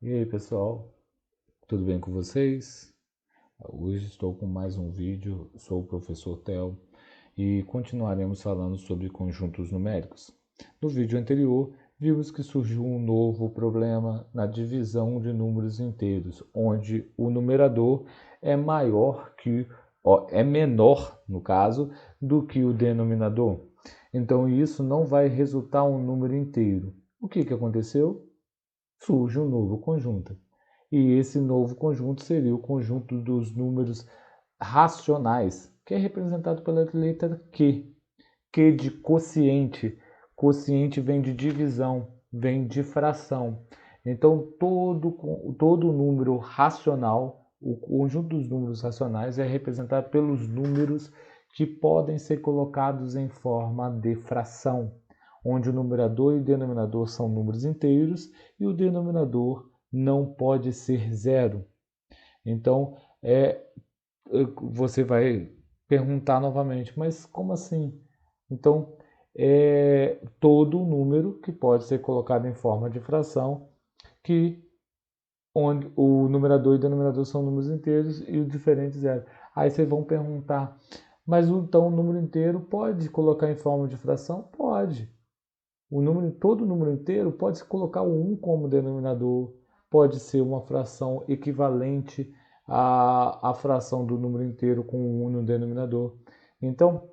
E aí pessoal, tudo bem com vocês? Hoje estou com mais um vídeo, sou o professor Theo e continuaremos falando sobre conjuntos numéricos. No vídeo anterior, vimos que surgiu um novo problema na divisão de números inteiros, onde o numerador é menor, no caso, do que o denominador. Então isso não vai resultar um número inteiro. O que aconteceu? Surge um novo conjunto. E esse novo conjunto seria o conjunto dos números racionais, que é representado pela letra Q. Q de quociente. Quociente vem de divisão, vem de fração. Então, todo número racional, o conjunto dos números racionais é representado pelos números que podem ser colocados em forma de fração, onde o numerador e o denominador são números inteiros e o denominador não pode ser zero. Então, você vai perguntar novamente, mas como assim? Então, é todo número que pode ser colocado em forma de fração, que onde o numerador e o denominador são números inteiros e o diferente zero. Aí vocês vão perguntar, mas então o número inteiro pode colocar em forma de fração? Pode. Todo número inteiro pode se colocar o 1 como denominador, pode ser uma fração equivalente à fração do número inteiro com o 1 no denominador. Então,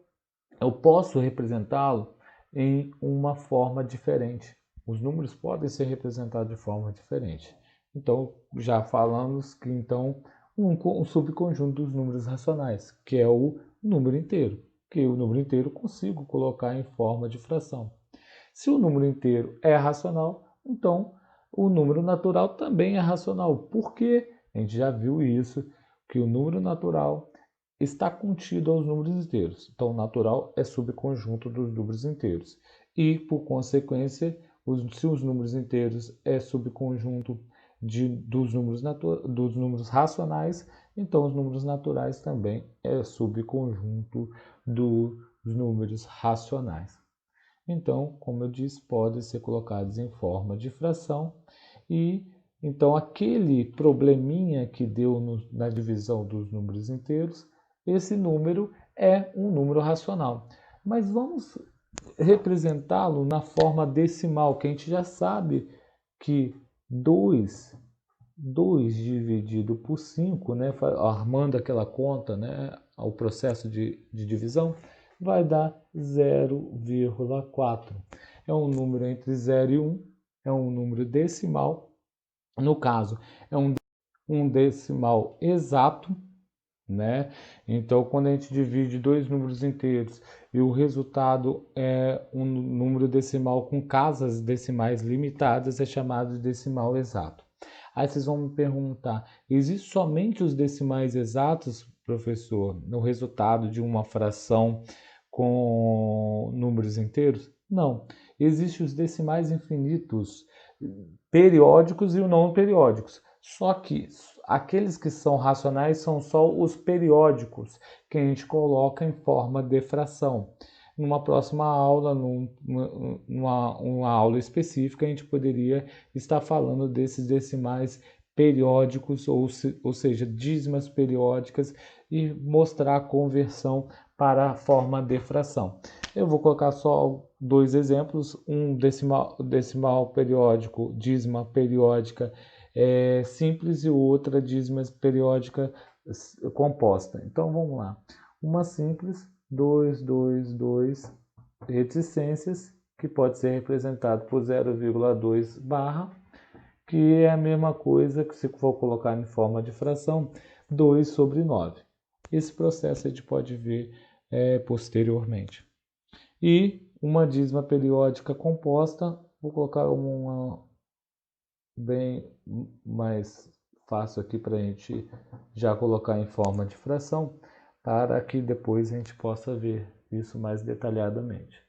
eu posso representá-lo em uma forma diferente. Os números podem ser representados de forma diferente. Então, já falamos que então um subconjunto dos números racionais, que é o número inteiro, que o número inteiro consigo colocar em forma de fração. Se o número inteiro é racional, então o número natural também é racional. Por quê? A gente já viu isso, que o número natural está contido aos números inteiros. Então, o natural é subconjunto dos números inteiros. E, por consequência, se os números inteiros é subconjunto dos números racionais, então os números naturais também é subconjunto dos números racionais. Então, como eu disse, podem ser colocados em forma de fração e então aquele probleminha que deu na divisão dos números inteiros, esse número é um número racional. Mas vamos representá-lo na forma decimal, que a gente já sabe que 2 dividido por 5, né, armando aquela conta, né, ao processo de divisão, vai dar 0,4. É um número entre 0 e 1, é um número decimal. No caso, é um decimal exato, né? Então, quando a gente divide dois números inteiros e o resultado é um número decimal com casas decimais limitadas, é chamado de decimal exato. Aí vocês vão me perguntar, existem somente os decimais exatos, professor, no resultado de uma fração com números inteiros? Não. Existem os decimais infinitos, periódicos e não periódicos. Só que aqueles que são racionais são só os periódicos, que a gente coloca em forma de fração. Numa próxima aula, numa aula específica, a gente poderia estar falando desses decimais periódicos, ou seja, dízimas periódicas, e mostrar a conversão para a forma de fração. Eu vou colocar só dois exemplos, um decimal periódico, dízima periódica simples e outra dízima periódica composta. Então vamos lá. Uma simples, 2, 2, 2 reticências, que pode ser representado por 0,2 barra, que é a mesma coisa que se for colocar em forma de fração, 2 sobre 9. Esse processo a gente pode ver posteriormente. E uma dízima periódica composta, vou colocar uma bem mais fácil aqui para a gente já colocar em forma de fração, para que depois a gente possa ver isso mais detalhadamente.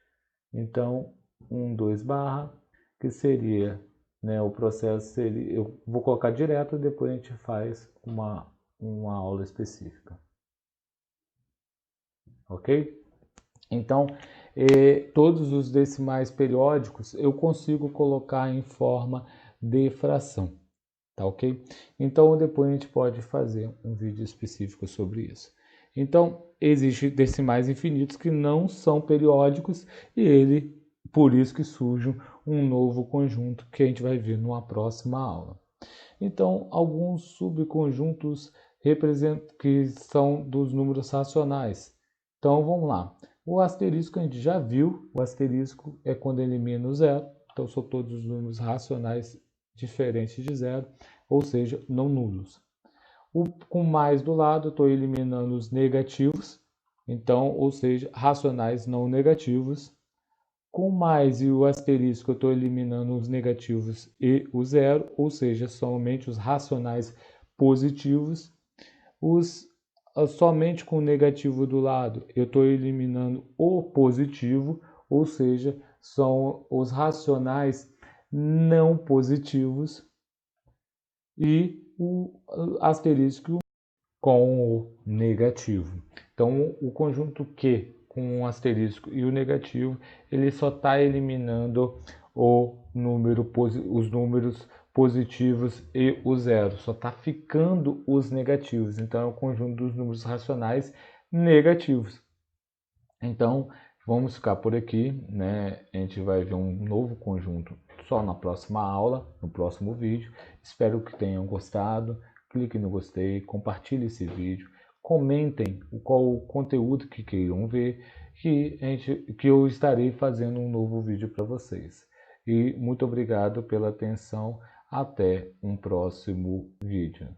Então, 2 barra, que seria, né, o processo seria, eu vou colocar direto e depois a gente faz uma aula específica. Ok? Então, todos os decimais periódicos eu consigo colocar em forma de fração, tá ok? Então depois a gente pode fazer um vídeo específico sobre isso. Então existem decimais infinitos que não são periódicos e por isso que surge um novo conjunto que a gente vai ver numa próxima aula. Então, alguns subconjuntos que são dos números racionais. Então, vamos lá. O asterisco a gente já viu. O asterisco é quando elimina o zero. Então, são todos os números racionais diferentes de zero, ou seja, não nulos. Com mais do lado, eu estou eliminando os negativos. Então, ou seja, racionais não negativos. Com mais e o asterisco, eu estou eliminando os negativos e o zero, ou seja, somente os racionais positivos. Somente com o negativo do lado, eu estou eliminando o positivo, ou seja, são os racionais não positivos. E o asterisco com o negativo. Então, o conjunto Q com o asterisco e o negativo, ele só está eliminando os números positivos e o zero, só está ficando os negativos. Então, é o conjunto dos números racionais negativos. Então, vamos ficar por aqui, né? A gente vai ver um novo conjunto só na próxima aula, no próximo vídeo. Espero que tenham gostado. Clique no gostei, compartilhe esse vídeo, comentem qual o conteúdo que queiram ver, que eu estarei fazendo um novo vídeo para vocês. E muito obrigado pela atenção. Até um próximo vídeo.